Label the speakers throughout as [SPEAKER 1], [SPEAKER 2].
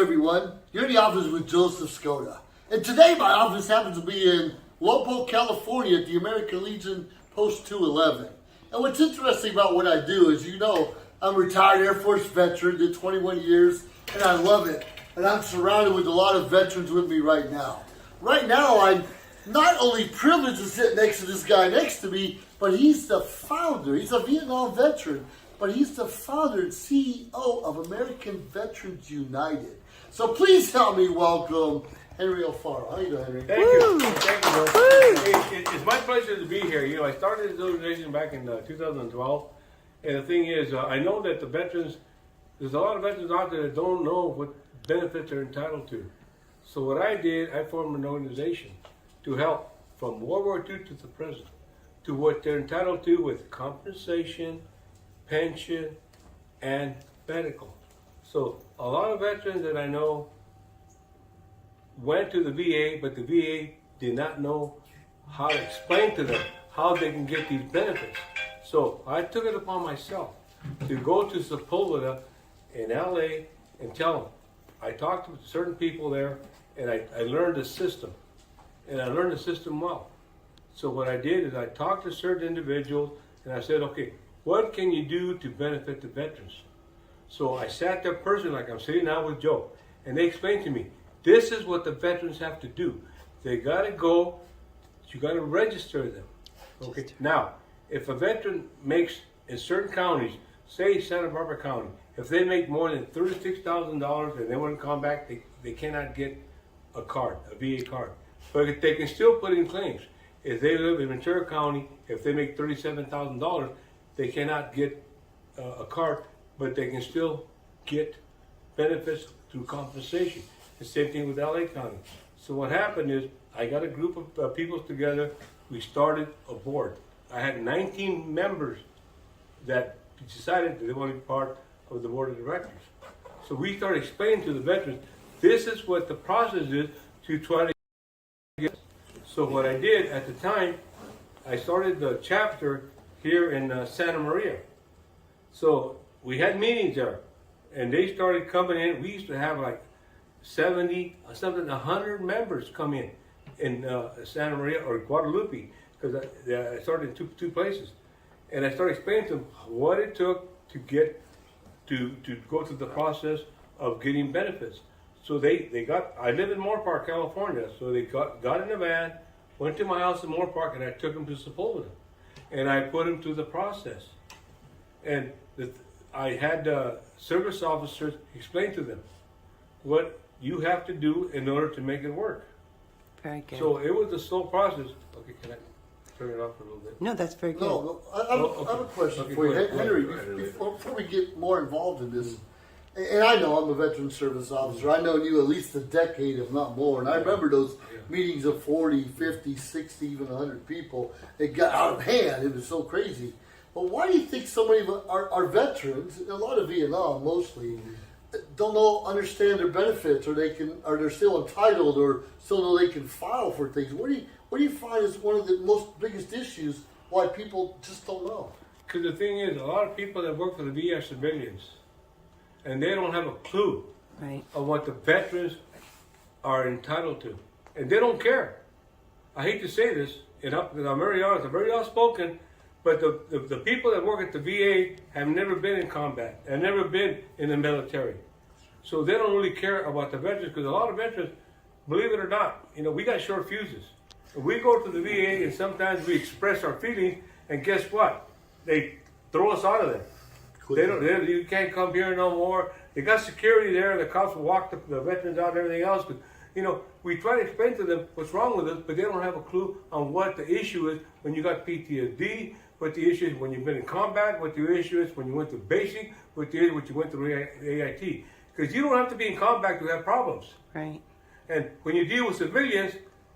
[SPEAKER 1] everyone. You're in the office with Joseph Skoda. And today my office happens to be in Lompoc, California at the American Legion Post 211. And what's interesting about what I do is, I'm a retired Air Force veteran, did 21 years, and I love it. And I'm surrounded with a lot of veterans with me right now. Right now, I'm not only privileged to sit next to this guy next to me, but he's the founder. He's a Vietnam veteran, but he's the founder and CEO of American Veterans United. So please help me welcome Henry Alfaro. How you doing, Henry?
[SPEAKER 2] Thank you. Thank you. It's my pleasure to be here. I started this organization back in 2012, and the thing is, I know that there's a lot of veterans out there that don't know what benefits they're entitled to. So what I did, I formed an organization to help from World War II to the present, to what they're entitled to with compensation, pension, and medical. So a lot of veterans that I know went to the VA, but the VA did not know how to explain to them how they can get these benefits. So I took it upon myself to go to Sepulveda in LA and tell them. I talked to certain people there, and I learned the system, and I learned the system well. So what I did is I talked to certain individuals, and I said, okay, what can you do to benefit the veterans? So I sat there personally, like I'm sitting now with Joe, and they explained to me, this is what the veterans have to do. They got to go, you got to register them. Okay. Now, if a veteran makes in certain counties, say Santa Barbara County, if they make more than $36,000 and they want to come back, they cannot get a card, a VA card. But they can still put in claims. If they live in Ventura County, if they make $37,000, they cannot get a card, but they can still get benefits through compensation. The same thing with LA County. So what happened is, I got a group of people together. We started a board. I had 19 members that decided that they wanted to be part of the board of directors. So we started explaining to the veterans, this is what the process is to try to get. So what I did at the time, I started the chapter here in Santa Maria. So we had meetings there, and they started coming in. We used to have like 70, something, 100 members come in Santa Maria or Guadalupe, because I started in two places. And I started explaining to them what it took to get to go through the process of getting benefits. So I live in Moorpark, California, so they got in a van, went to my house in Moorpark, and I took them to Sepulveda. And I put them through the process. And I had service officers explain to them what you have to do in order to make it work.
[SPEAKER 3] Very good.
[SPEAKER 2] So it was a slow process. Okay, can I turn it off for a little bit?
[SPEAKER 3] No, that's very good.
[SPEAKER 1] No, I have a question for you, Henry. Before we get more involved in this, and I know I'm a veteran service officer. I know you at least a decade, if not more. And I remember those meetings of 40, 50, 60, even 100 people. It got out of hand. It was so crazy. But why do you think so many of our veterans, a lot of Vietnam mostly, don't understand their benefits, or they're still entitled, or still know they can file for things? What do you find is one of the most biggest issues why people just don't know?
[SPEAKER 2] Because the thing is, a lot of people that work for the VA are civilians, and they don't have a clue of what the veterans are entitled to, and they don't care. I hate to say this, because I'm very honest, I'm very outspoken, but the people that work at the VA have never been in combat, have never been in the military. So they don't really care about the veterans, because a lot of veterans, believe it or not, we got short fuses. We go to the VA and sometimes we express our feelings, and guess what? They throw us out of there. You can't come here no more. They got security there, the cops will walk the veterans out and everything else. But, we try to explain to them what's wrong with us, but they don't have a clue on what the issue is when you got PTSD, what the issue is when you've been in combat, what the issue is when you went to basic, what you went through AIT. Because you don't have to be in combat to have problems.
[SPEAKER 3] Right.
[SPEAKER 2] And when you deal with civilians,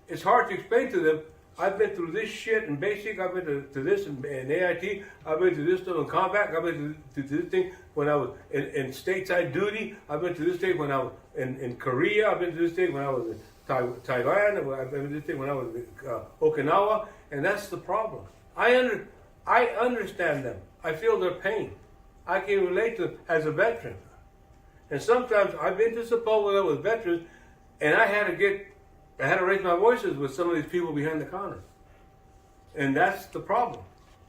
[SPEAKER 2] it's hard to explain to them, I've been through this shit in basic, I've been to this in AIT, I've been to this stuff in combat, I've been to this thing when I was in stateside duty, I've been to this thing when I was in Korea, I've been to this thing when I was in Thailand, I've been to this thing when I was in Okinawa, and that's the problem. I understand them. I feel their pain. I can relate to them as a veteran. And sometimes I've been to Sepulveda with veterans, and I had to raise my voices with some of these people behind the counter. And that's the problem.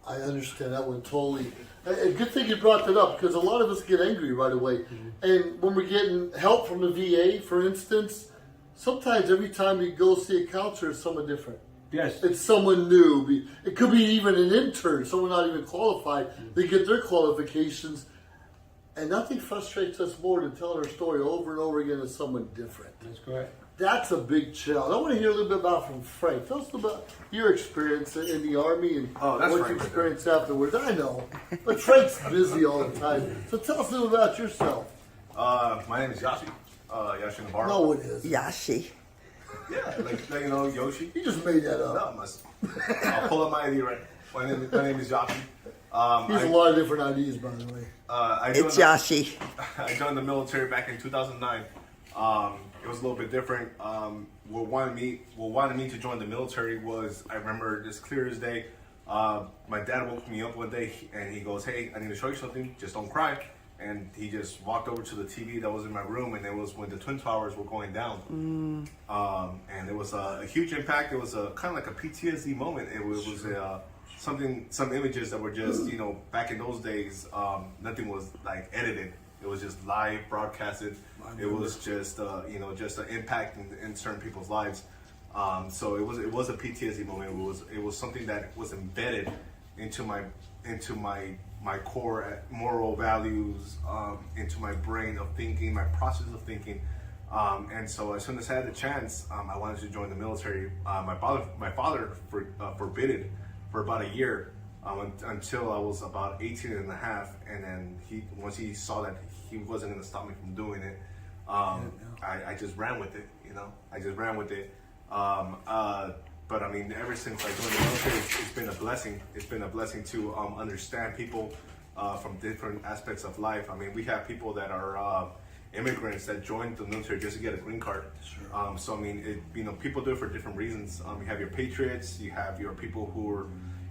[SPEAKER 1] I understand that one totally. And good thing you brought that up because a lot of us get angry right away. And when we're getting help from the VA, for instance, sometimes every time you go see a counselor, it's someone different.
[SPEAKER 2] Yes.
[SPEAKER 1] It's someone new. It could be even an intern, someone not even qualified. They get their qualifications. And nothing frustrates us more than telling our story over and over again as someone different.
[SPEAKER 2] That's correct.
[SPEAKER 1] That's a big challenge. I want to hear a little bit about from Frank. Tell us about your experience in the Army and
[SPEAKER 4] that's
[SPEAKER 1] what
[SPEAKER 4] Frank
[SPEAKER 1] you
[SPEAKER 4] right
[SPEAKER 1] experienced afterwards. I know, but Frank's busy all the time. So tell us a little about yourself.
[SPEAKER 4] My name is Yashi. Yashi Navarro.
[SPEAKER 1] No, it is.
[SPEAKER 3] Yashi.
[SPEAKER 4] Yeah, like you know, Yoshi.
[SPEAKER 1] You just made that up.
[SPEAKER 4] No, I'll pull up my ID right. My name is Yashi.
[SPEAKER 1] He's a lot of different IDs, by the way.
[SPEAKER 3] It's Yashi.
[SPEAKER 4] I joined the military back in 2009. It was a little bit different. What wanted me to join the military was, I remember this clear as day. My dad woke me up one day and he goes, "Hey, I need to show you something. Just don't cry." And he just walked over to the TV that was in my room, and it was when the Twin Towers were going down. And it was a huge impact. It was a kind of like a PTSD moment. It was some images that were just, you know, back in those days, nothing was like edited. It was just live broadcasted. It was just, you know, just an impact in certain people's lives. So it was a PTSD moment. It was something that was embedded into my core moral values, into my brain of thinking, my process of thinking. And so as soon as I had the chance, I wanted to join the military. My father forbid it for about a year, until I was about 18 and a half. And then once he saw that he wasn't going to stop me from doing it, I just ran with it, you know. I just ran with it. But I mean, ever since I joined the military, it's been a blessing. It's been a blessing to understand people from different aspects of life. I mean, we have people that are immigrants that joined the military just to get a green card. Sure. So I mean, you know, people do it for different reasons. You have your patriots, you have your people who are,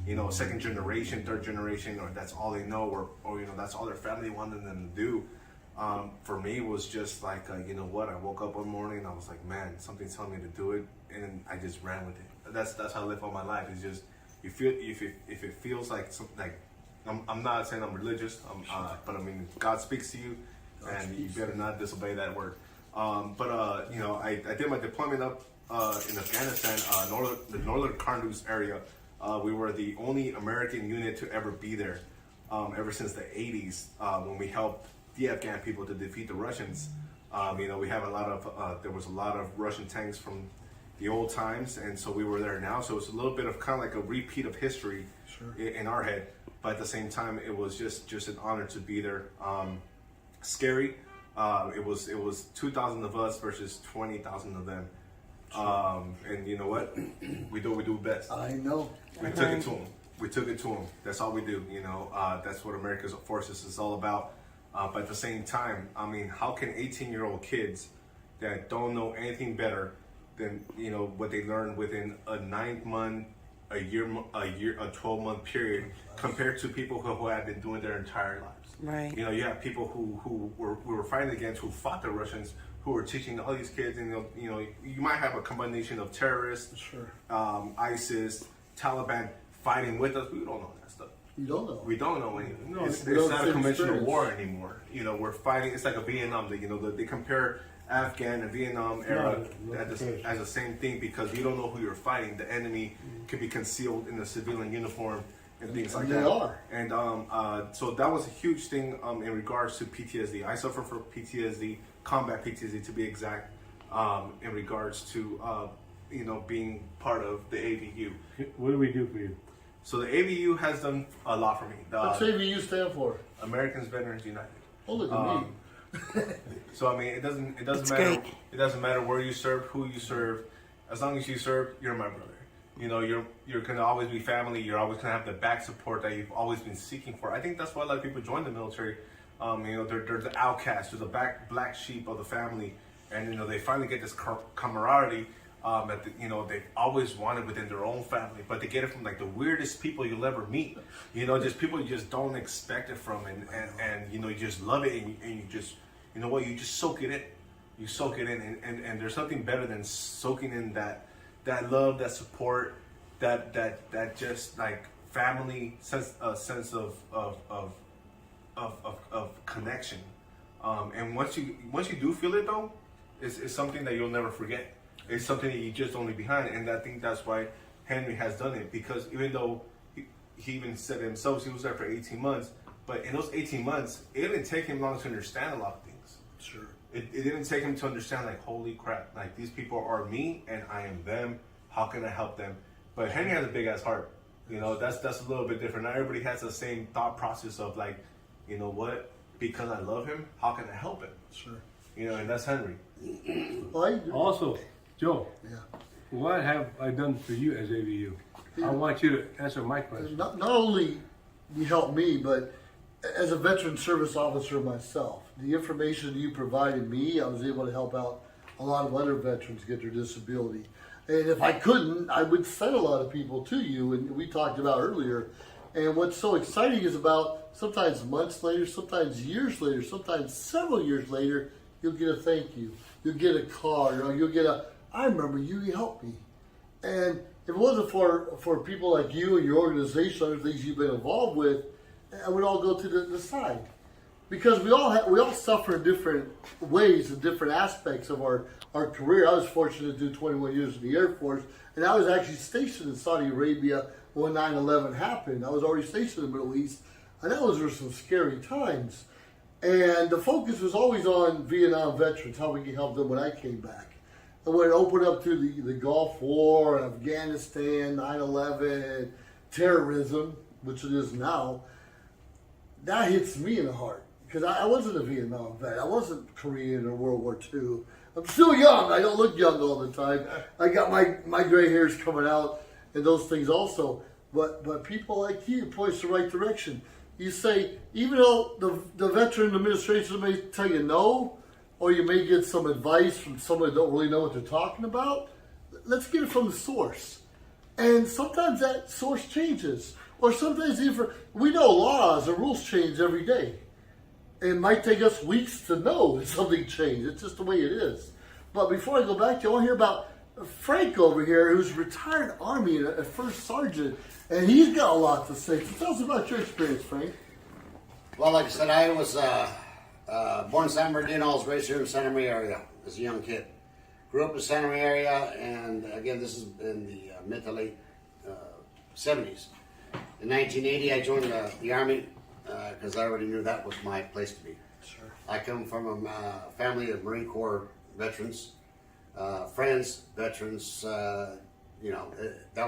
[SPEAKER 4] you know, second generation, third generation, or that's all they know, or you know, that's all their family wanted them to do. For me, it was just like, you know what? I woke up one morning and I was like, man, something's telling me to do it, and I just ran with it. That's how I live all my life. It's just, you feel if it feels like something, like I'm not saying I'm religious, but I mean, God speaks to you, and you better not disobey that word. But you know, I did my deployment up in Afghanistan, the northern Kunduz area. We were the only American unit to ever be there, ever since the 80s, when we helped the Afghan people to defeat the Russians. You know, we have there was a lot of Russian tanks from the old times, and so we were there now. So it's a little bit of kind of like a repeat of history. Sure. In our head, but at the same time, it was just an honor to be there. Scary. It was 2,000 of us versus 20,000 of them. And you know what? We do best.
[SPEAKER 1] I know.
[SPEAKER 4] We took it to them. We took it to them. That's all we do. You know, that's what America's Forces is all about. But at the same time, I mean, how can 18-year-old kids that don't know anything better than, you know, what they learned within a 9-month, a 12-month period, compared to people who had been doing their entire lives?
[SPEAKER 3] Right.
[SPEAKER 4] You know, you have people who we were fighting against, who fought the Russians, who were teaching all these kids, and you know, you might have a combination of terrorists, sure, ISIS, Taliban fighting with us. We don't know that stuff.
[SPEAKER 1] You don't know.
[SPEAKER 4] We don't know anything.
[SPEAKER 1] No,
[SPEAKER 4] it's not a conventional war anymore. You know, we're fighting. It's like a Vietnam. You know, they compare Afghan and Vietnam era as the same thing, because you don't know who you're fighting. The enemy could be concealed in a civilian uniform and things like that.
[SPEAKER 1] They are.
[SPEAKER 4] And so that was a huge thing in regards to PTSD. I suffer from PTSD, combat PTSD to be exact, in regards to you know, being part of the AVU.
[SPEAKER 2] What do we do for you?
[SPEAKER 4] So the AVU has done a lot for me.
[SPEAKER 1] What's AVU stand for?
[SPEAKER 4] Americans Veterans United.
[SPEAKER 1] Oh, look at me.
[SPEAKER 4] So I mean, it doesn't
[SPEAKER 3] That's
[SPEAKER 4] matter.
[SPEAKER 3] great.
[SPEAKER 4] It doesn't matter where you serve, who you serve. As long as you serve, you're my brother. You know, you're gonna always be family. You're always gonna have the back support that you've always been seeking for. I think that's why a lot of people join the military. You know, they're the outcasts, they're the black sheep of the family, and you know, they finally get this camaraderie that you know, they've always wanted within their own family, but they get it from like the weirdest people you'll ever meet. You know, just people you just don't expect it from, and you know, you just love it, and you you know what? You just soak it in. You soak it in, and there's nothing better than soaking in that love, that support, that just like family sense of connection. And once you do feel it though, it's something that you'll never forget. It's something that you just don't leave behind, and I think that's why Henry has done it, because even though he even said himself he was there for 18 months, but in those 18 months, it didn't take him long to understand a lot of things.
[SPEAKER 1] Sure.
[SPEAKER 4] It didn't take him to understand, like, holy crap, like, these people are me and I am them. How can I help them? But Henry has a big ass heart. You know, that's a little bit different. Not everybody has the same thought process of, like, you know what? Because I love him, how can I help him?
[SPEAKER 1] Sure.
[SPEAKER 4] You know, and that's Henry.
[SPEAKER 2] Also, Joe,
[SPEAKER 1] Yeah.
[SPEAKER 2] what have I done for you as AVU? I want you to answer my question.
[SPEAKER 1] Not only you helped me, but as a veteran service officer myself, the information you provided me, I was able to help out a lot of other veterans get their disability. And if I couldn't, I would send a lot of people to you, and we talked about earlier. And what's so exciting is about sometimes months later, sometimes years later, sometimes several years later, you'll get a thank you. You'll get a card, or you'll get I remember you helped me. And if it wasn't for people like you and your organization, other things you've been involved with, I would all go to the side. Because we all suffer in different ways and different aspects of our career. I was fortunate to do 21 years in the Air Force, and I was actually stationed in Saudi Arabia when 9/11 happened. I was already stationed in the Middle East, and those were some scary times. And the focus was always on Vietnam veterans, how we could help them when I came back. And when it opened up to the Gulf War, Afghanistan, 9/11, terrorism, which it is now, that hits me in the heart. Because I wasn't a Vietnam vet. I wasn't Korean or World War II. I'm still young. I don't look young all the time. I got my gray hairs coming out and those things also. But people like you points the right direction. You say, even though the veteran administration may tell you no, or you may get some advice from somebody that don't really know what they're talking about, let's get it from the source. And sometimes that source changes. Or sometimes we know laws and rules change every day. It might take us weeks to know if something changed. It's just the way it is. But before I go back to you, I want to hear about Frank over here, who's retired Army, a first sergeant, and he's got a lot to say. So tell us about your experience, Frank.
[SPEAKER 5] Well, like I said, I was born in San Bernardino. I was raised here in the Santa Maria area as a young kid. Grew up in the Santa Maria area, and again, this is in the mid to late 70s. In 1980, I joined the Army because I already knew that was my place to be.
[SPEAKER 1] Sure.
[SPEAKER 5] I come from a family of Marine Corps veterans, friends, veterans. That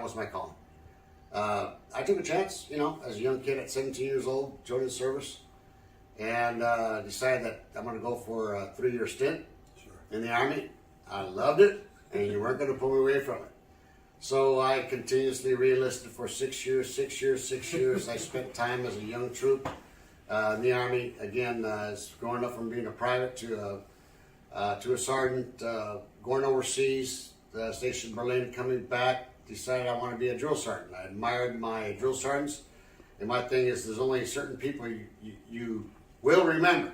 [SPEAKER 5] was my calling. I took a chance, as a young kid at 17 years old, joined the service, and decided that I'm going to go for a 3-year stint in the Army. I loved it, and you weren't going to pull me away from it. So I continuously re-enlisted for 6 years. I spent time as a young troop in the Army. Again, growing up from being a private to a sergeant, going overseas, stationed in Berlin, coming back, decided I want to be a drill sergeant. I admired my drill sergeants, and my thing is there's only certain people you will remember.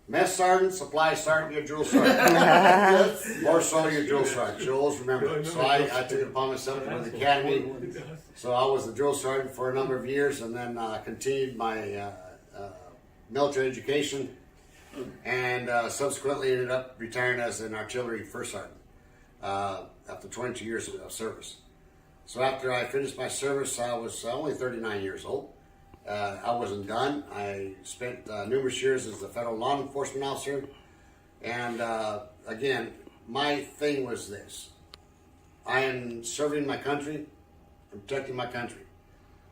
[SPEAKER 5] Mess sergeant, supply sergeant, you're a drill sergeant. More so, you're a drill sergeant. You'll always remember it. So I took it upon myself to go to the academy. So I was a drill sergeant for a number of years, and then continued my military education, and subsequently ended up retiring as an artillery first sergeant after 22 years of service. So after I finished my service, I was only 39 years old. I wasn't done. I spent numerous years as a federal law enforcement officer. And again, my thing was this. I am serving my country and protecting my country.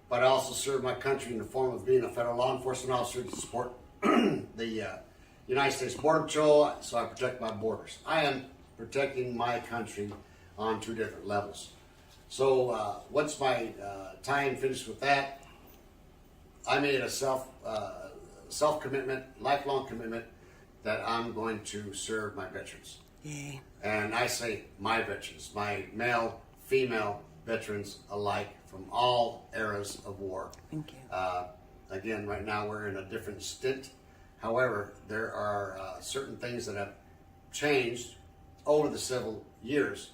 [SPEAKER 5] But I also serve my country in the form of being a federal law enforcement officer to support the United States Border Patrol, so I protect my borders. I am protecting my country on 2 different levels. So once my time finished with that, I made a self-commitment, lifelong commitment, that I'm going to serve my veterans.
[SPEAKER 3] Yay.
[SPEAKER 5] And I say my veterans, my male, female veterans alike from all eras of war.
[SPEAKER 3] Thank you.
[SPEAKER 5] Again, right now we're in a different stint. However, there are certain things that have changed over the several years.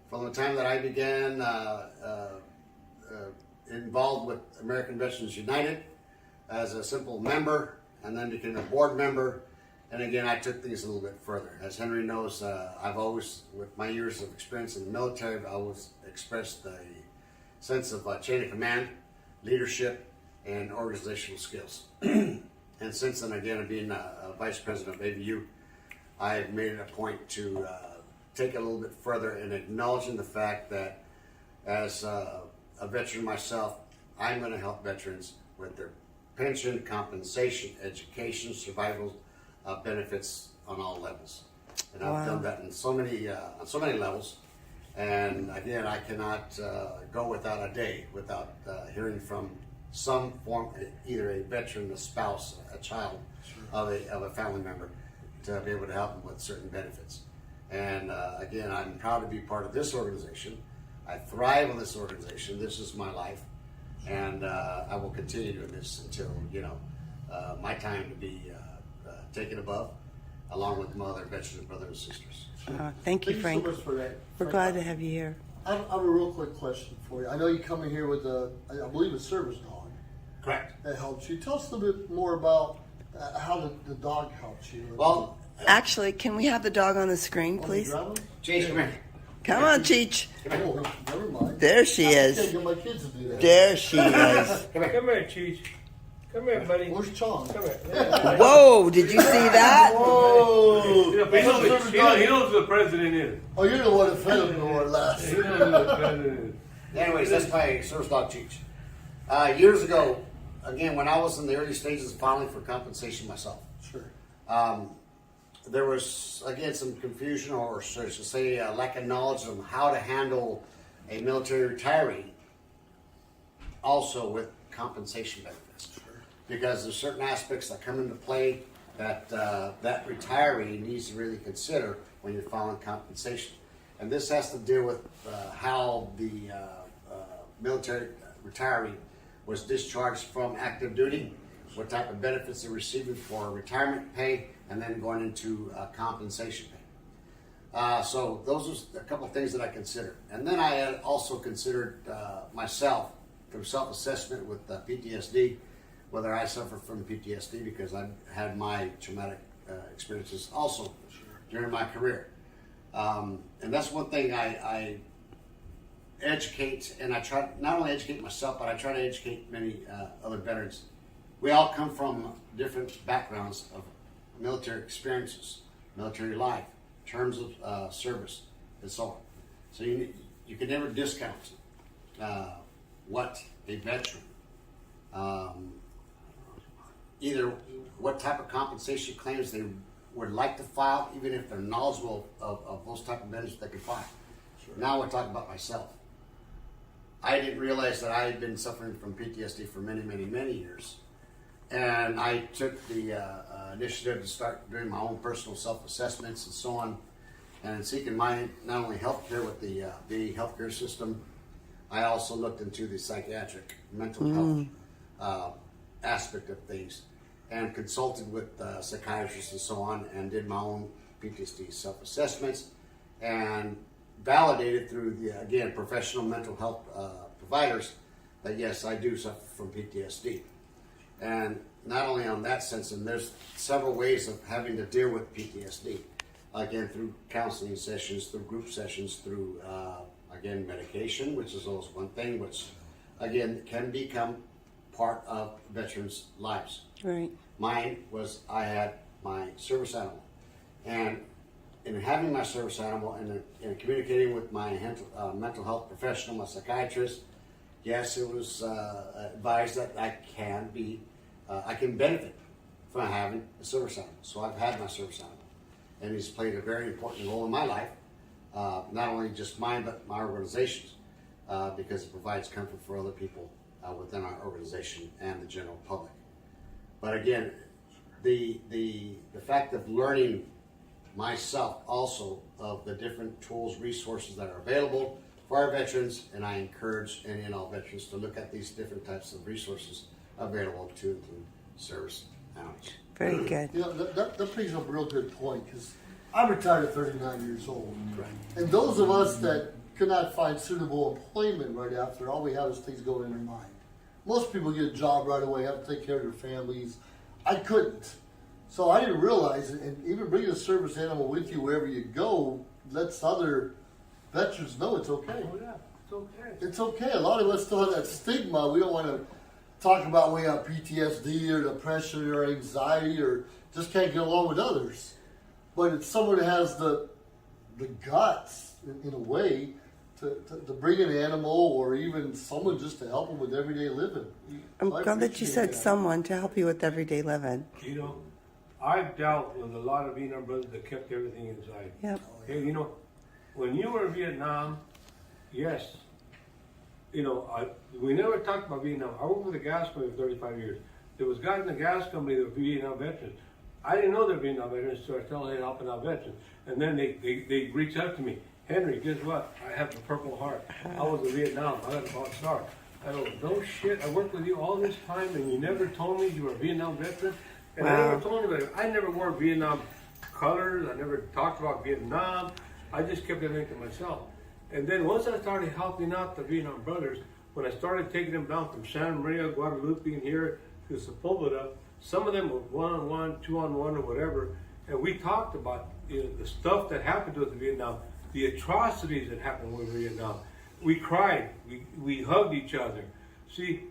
[SPEAKER 5] From the time that I began involved with American Veterans United as a simple member, and then became a board member, and again I took things a little bit further. As Henry knows, I've always, with my years of experience in the military, I've always expressed a sense of chain of command, leadership, and organizational skills. And since then, again, being a vice president of AVU, I've made it a point to take it a little bit further in acknowledging the fact that as a veteran myself, I'm going to help veterans with their pension, compensation, education, survival benefits on all levels. And I've done that in so many on so many levels. And again, I cannot go without a day without hearing from some form, either a veteran, a spouse, a child of a family member, to be able to help them with certain benefits. And again, I'm proud to be part of this organization. I thrive on this organization. This is my life, and I will continue doing this until my time to be taken above, along with my other veteran brothers and sisters.
[SPEAKER 3] Thank you, Frank.
[SPEAKER 1] so much for that.
[SPEAKER 3] We're
[SPEAKER 1] Frank,
[SPEAKER 3] glad to have you here.
[SPEAKER 1] I have a real quick question for you. I know you come in here with I believe a service dog
[SPEAKER 5] Correct.
[SPEAKER 1] that helps you. Tell us a little bit more about how the dog helps you.
[SPEAKER 5] Well,
[SPEAKER 3] Actually, can we have the dog on the screen, please?
[SPEAKER 5] Cheech, come here.
[SPEAKER 3] Come on, Cheech.
[SPEAKER 1] Oh, never mind.
[SPEAKER 3] There she
[SPEAKER 1] I can't
[SPEAKER 3] is.
[SPEAKER 1] get my kids to do that.
[SPEAKER 3] There she is.
[SPEAKER 2] Come here, Cheech. Come here, buddy.
[SPEAKER 1] Where's Chong?
[SPEAKER 2] Come here.
[SPEAKER 3] Whoa, did you see that?
[SPEAKER 1] Whoa!
[SPEAKER 2] He knows who the president is.
[SPEAKER 1] Oh, you're the one that fed him more or less.
[SPEAKER 2] He knows who the president is.
[SPEAKER 5] Anyways, that's my service dog, Cheech. Years ago, again, when I was in the early stages of filing for compensation myself,
[SPEAKER 1] Sure.
[SPEAKER 5] there was, again, some confusion, or should I say lack of knowledge of how to handle a military retiree also with compensation benefits.
[SPEAKER 1] Sure.
[SPEAKER 5] Because there's certain aspects that come into play that that retiree needs to really consider when you're filing compensation. And this has to deal with how the military retiree was discharged from active duty, what type of benefits they're receiving for retirement pay, and then going into compensation pay. So those are a couple of things that I considered. And then I had also considered myself through self-assessment with PTSD, whether I suffer from PTSD, because I've had my traumatic experiences also during my career. And that's one thing I educate, and I try not only educate myself, but I try to educate many other veterans. We all come from different backgrounds of military experiences, military life, terms of service, and so on. So you can never discount what a veteran, either what type of compensation claims they would like to file, even if they're knowledgeable of those type of benefits they can file. Sure. Now we're talking about myself. I didn't realize that I had been suffering from PTSD for many, many, many years. And I took the initiative to start doing my own personal self-assessments and so on, and seeking my not only health care with the VA healthcare system, I also looked into the psychiatric mental health aspect of things, and consulted with psychiatrists and so on, and did my own PTSD self-assessments, and validated through the, again, professional mental health providers that yes, I do suffer from PTSD. And not only on that sense, and there's several ways of having to deal with PTSD. Again, through counseling sessions, through group sessions, through, again, medication, which is also one thing, which, again, can become part of veterans' lives.
[SPEAKER 3] Right.
[SPEAKER 5] Mine was, I had my service animal. And in having my service animal and in communicating with my mental health professional, my psychiatrist, yes, it was advised that I can benefit from having a service animal. So I've had my service animal, and he's played a very important role in my life, not only just mine, but my organization's, because it provides comfort for other people within our organization and the general public. But again, the fact of learning myself also of the different tools, resources that are available for our veterans, and I encourage any and all veterans to look at these different types of resources available to include service animals.
[SPEAKER 3] Very good.
[SPEAKER 1] You know, that brings up a real good point because I'm retired at 39 years old.
[SPEAKER 2] Right.
[SPEAKER 1] And those of us that could not find suitable employment right after, all we have is things going in our mind. Most people get a job right away, have to take care of their families. I couldn't. So I didn't realize it. And even bringing a service animal with you wherever you go lets other veterans know it's okay.
[SPEAKER 2] Oh, yeah, it's okay.
[SPEAKER 1] It's okay. A lot of us still have that stigma. We don't want to talk about we have PTSD or depression or anxiety or just can't get along with others. But it's someone that has the guts, in a way, to bring an animal or even someone just to help them with everyday living.
[SPEAKER 3] I'm
[SPEAKER 1] So I
[SPEAKER 3] glad that you
[SPEAKER 1] appreciate
[SPEAKER 3] said
[SPEAKER 1] that.
[SPEAKER 3] someone to help you with everyday living.
[SPEAKER 2] You know, I've dealt with a lot of Vietnam brothers that kept everything inside.
[SPEAKER 3] Yep.
[SPEAKER 2] Hey, you know, when you were in Vietnam, yes, you know, we never talked about Vietnam. I worked with a gas company for 35 years. There was guys in the gas company that were Vietnam veterans. I didn't know they were Vietnam veterans, so I started telling them helping out veterans. And then they reached out to me. Henry, guess what? I have the Purple Heart. I was in Vietnam. I got a Bronze Star. I go, no shit. I worked with you all this time, and you never told me you were a Vietnam veteran. And I
[SPEAKER 3] Wow.
[SPEAKER 2] never told anybody. I never wore Vietnam colors. I never talked about Vietnam. I just kept everything to myself. And then once I started helping out the Vietnam brothers, when I started taking them down from Santa Maria, Guadalupe, and here to Sepulveda, some of them were 1-on-1, 2-on-1, or whatever, and we talked about, you know, the stuff that happened to us in Vietnam, the atrocities that happened with Vietnam. We cried, we hugged each other. See,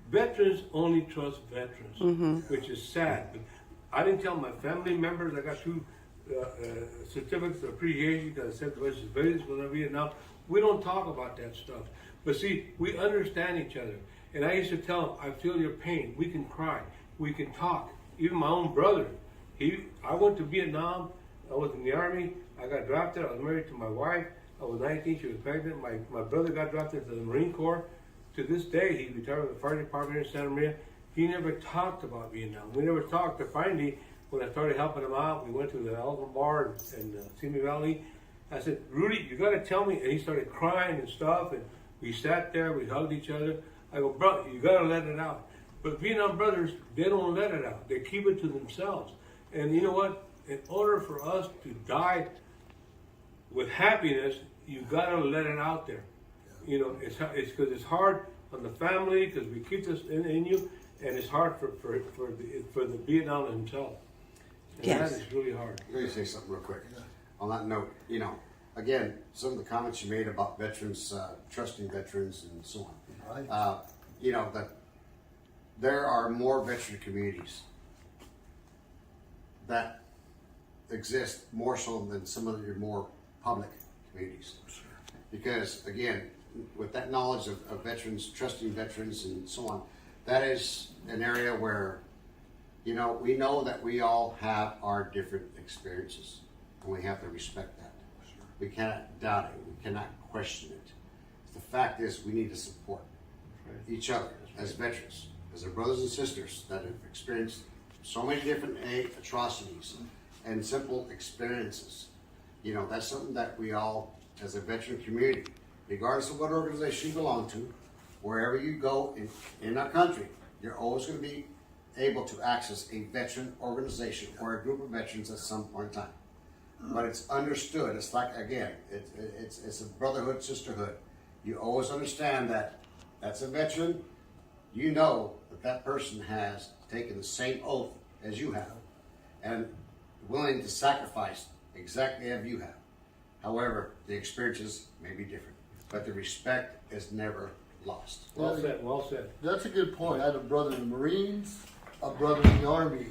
[SPEAKER 2] veterans only trust veterans, which is sad. But I didn't tell my family members. I got 2 certificates of appreciation because I said the veterans when in Vietnam. We don't talk about that stuff. But see, we understand each other. And I used to tell them, I feel your pain. We can cry. We can talk. Even my own brother. I went to Vietnam. I was in the Army. I got drafted. I was married to my wife. I was 19. She was pregnant. My brother got drafted to the Marine Corps. To this day, he retired with the fire department in Santa Maria. He never talked about Vietnam. We never talked. But finally, when I started helping him out, we went to the Alfaro bar in Simi Valley. I said, Rudy, you got to tell me. And he started crying and stuff. And we sat there. We hugged each other. I go, bro, you got to let it out. But Vietnam brothers, they don't let it out. They keep it to themselves. And you know what? In order for us to die with happiness, you got to let it out there. You know, it's because it's hard on the family because we keep this in you, and it's hard for the Vietnam himself. And
[SPEAKER 3] Yes.
[SPEAKER 2] that is really hard.
[SPEAKER 5] Let me say something real quick. On that note, you know, again, some of the comments you made about veterans, trusting veterans and so on.
[SPEAKER 1] Right.
[SPEAKER 5] You know, that there are more veteran communities that exist more so than some of your more public communities. Because again, with that knowledge of veterans, trusting veterans and so on, that is an area where, you know, we know that we all have our different experiences and we have to respect that. We cannot doubt it. We cannot question it. The fact is we need to support each other as veterans, as our brothers and sisters that have experienced so many different atrocities and simple experiences. You know, that's something that we all, as a veteran community, regardless of what organization you belong to, wherever you go in our country, you're always going to be able to access a veteran organization or a group of veterans at some point in time. But it's understood. It's like, again, it's a brotherhood, sisterhood. You always understand that that's a veteran. You know that that person has taken the same oath as you have and willing to sacrifice exactly as you have. However, the experiences may be different, but the respect is never lost.
[SPEAKER 2] Well said, well said.
[SPEAKER 1] That's a good point. I had a brother in the Marines, a brother in the Army.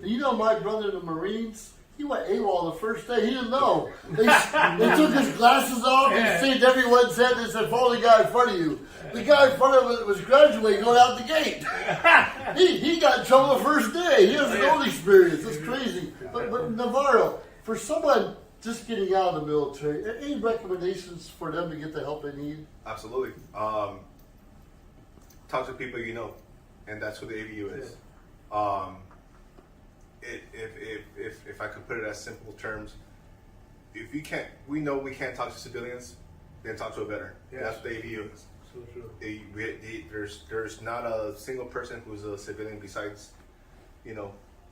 [SPEAKER 1] And you know my brother in the Marines? He went AWOL the first day. He didn't know. They took his glasses off and saved everyone's head and said, follow the guy in front of you. The guy in front of him was graduating going out the gate. he got in trouble the first day. He has his own experience. It's crazy. But Navarro, for someone just getting out of the military, any recommendations for them to get the help they need?
[SPEAKER 4] Absolutely. Talk to people you know, and that's who the AVU is. If I could put it as simple terms, if you can't, we know we can't talk to civilians, then talk to a veteran.
[SPEAKER 2] Yeah.
[SPEAKER 4] That's what the AVU is.
[SPEAKER 2] So true.
[SPEAKER 4] There's not a single person who's a civilian besides, you know,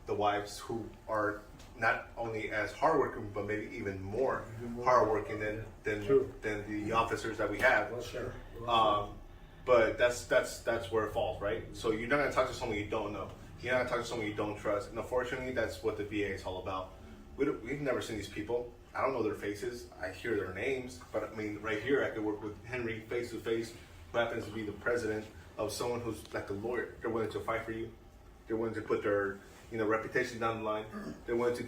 [SPEAKER 4] the wives who are not only as hardworking, but maybe even more hardworking than the officers that we have. But that's where it falls, right? So you're not gonna talk to someone you don't know. You're not gonna talk to someone you don't trust. And unfortunately, that's what the VA is all about. We've never seen these people. I don't know their faces. I hear their names, but I mean, right here, I could work with Henry face to face, who happens to be the president of someone who's like a lawyer. They're willing to fight for you. They're willing to put their, reputation down the line. They're willing to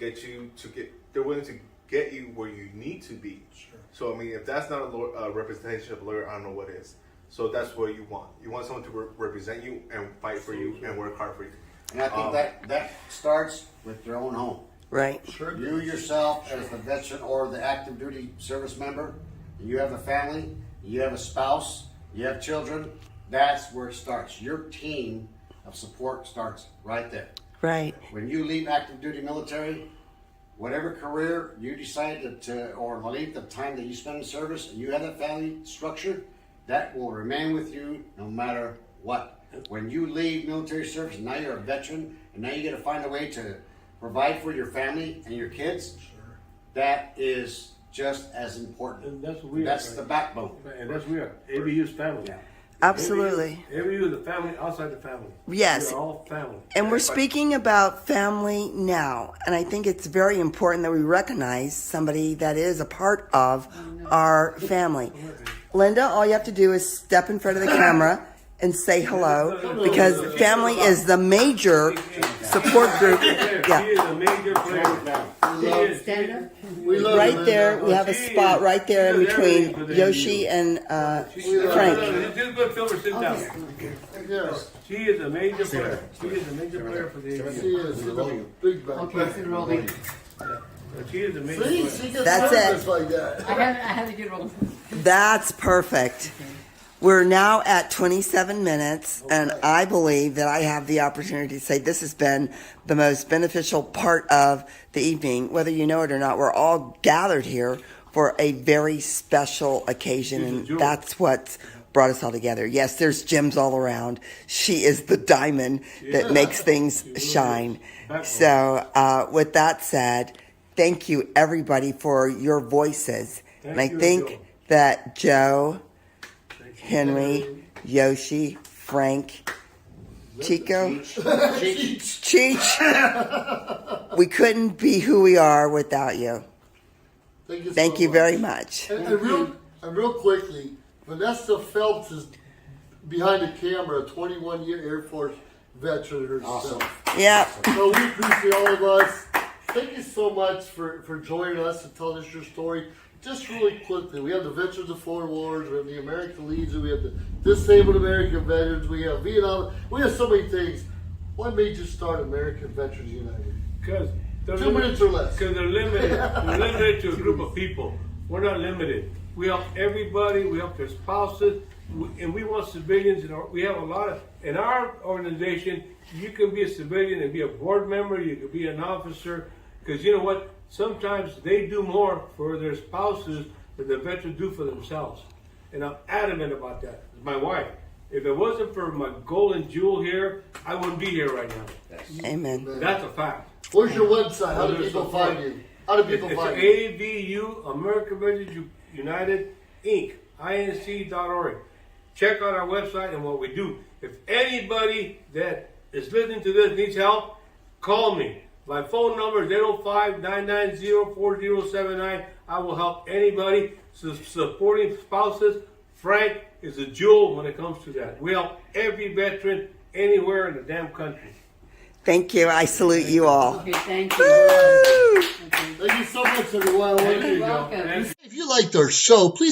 [SPEAKER 4] they're willing to get you where you need to be.
[SPEAKER 1] Sure.
[SPEAKER 4] So I mean, if that's not a representation of a lawyer, I don't know what is. So that's what you want. You want someone to represent you and fight for you and work hard for you.
[SPEAKER 5] And I think that starts with your own home.
[SPEAKER 3] Right.
[SPEAKER 1] Sure.
[SPEAKER 5] You yourself, as the veteran or the active duty service member, you have a family, you have a spouse, you have children. That's where it starts. Your team of support starts right there.
[SPEAKER 3] Right.
[SPEAKER 5] When you leave active duty military, whatever career you decide to or the length of time that you spend in service, and you have that family structure, that will remain with you no matter what. When you leave military service, now you're a veteran, and now you got to find a way to provide for your family and your kids.
[SPEAKER 1] Sure.
[SPEAKER 5] That is just as important.
[SPEAKER 2] And that's what we are.
[SPEAKER 5] That's the backbone.
[SPEAKER 2] And that's what we are. ABU's family.
[SPEAKER 5] Yeah.
[SPEAKER 3] Absolutely.
[SPEAKER 2] ABU is the family outside the family.
[SPEAKER 3] Yes.
[SPEAKER 2] We're all family.
[SPEAKER 3] And we're speaking about family now. And I think it's very important that we recognize somebody that is a part of our family. Linda, all you have to do is step in front of the camera and say hello, because family is the major support group.
[SPEAKER 2] She
[SPEAKER 3] Yeah.
[SPEAKER 2] is a major player.
[SPEAKER 6] Stand up.
[SPEAKER 1] We love
[SPEAKER 3] Right
[SPEAKER 1] you,
[SPEAKER 3] there,
[SPEAKER 1] Linda.
[SPEAKER 3] we have a spot right there in between Yoshi and Frank.
[SPEAKER 2] Just go film her sit down.
[SPEAKER 1] Yes,
[SPEAKER 2] She is a major player. She is a major player for the
[SPEAKER 1] she
[SPEAKER 2] ABU.
[SPEAKER 1] is. She's a big back.
[SPEAKER 6] Okay, sit rolling.
[SPEAKER 2] She is a major
[SPEAKER 1] See,
[SPEAKER 2] player.
[SPEAKER 1] she gets
[SPEAKER 3] That's
[SPEAKER 1] nervous
[SPEAKER 3] it.
[SPEAKER 1] like that.
[SPEAKER 6] I have a good roll.
[SPEAKER 3] That's perfect. We're now at 27 minutes, and I believe that I have the opportunity to say this has been the most beneficial part of the evening. Whether you know it or not, we're all gathered here for a very special occasion, and that's what's brought us all together. Yes, there's gems all around. She is the diamond that makes things shine. So with that said, thank you, everybody, for your voices. And I think that Joe, Henry, Yoshi, Frank, Chico, Cheech, we couldn't be who we are without you. Thank you very much.
[SPEAKER 1] And real quickly, Vanessa Phelps is behind the camera, a 21-year Air Force veteran herself.
[SPEAKER 3] Yeah.
[SPEAKER 1] So we appreciate all of us. Thank you so much for joining us and telling us your story. Just really quickly, we have the Veterans of Foreign Wars, we have the American Legion, we have the Disabled American Veterans, we have Vietnam, we have so many things. What made you start American Veterans United?
[SPEAKER 2] Because
[SPEAKER 1] 2 minutes or less.
[SPEAKER 2] Because they're limited. We're limited to a group of people. We're not limited. We help everybody. We help their spouses, and we want civilians. We have a lot of in our organization. You can be a civilian and be a board member. You can be an officer. Because you know what? Sometimes they do more for their spouses than the veterans do for themselves. And I'm adamant about that. My wife. If it wasn't for my golden jewel here, I wouldn't be here right now.
[SPEAKER 3] Amen.
[SPEAKER 2] That's a fact.
[SPEAKER 1] Where's your website? How do people find you? How do people find you?
[SPEAKER 2] It's AVU, American Veterans United, Inc., INC.org. Check out our website and what we do. If anybody that is listening to this needs help, call me. My phone number is 805-990-4079. I will help anybody. Supporting spouses, Frank is a jewel when it comes to that. We help every veteran anywhere in the damn country.
[SPEAKER 3] Thank you. I salute you all.
[SPEAKER 6] Okay, thank you.
[SPEAKER 3] Woo!
[SPEAKER 1] Thank you so much, everyone.
[SPEAKER 6] You're welcome.
[SPEAKER 1] If you liked our show, please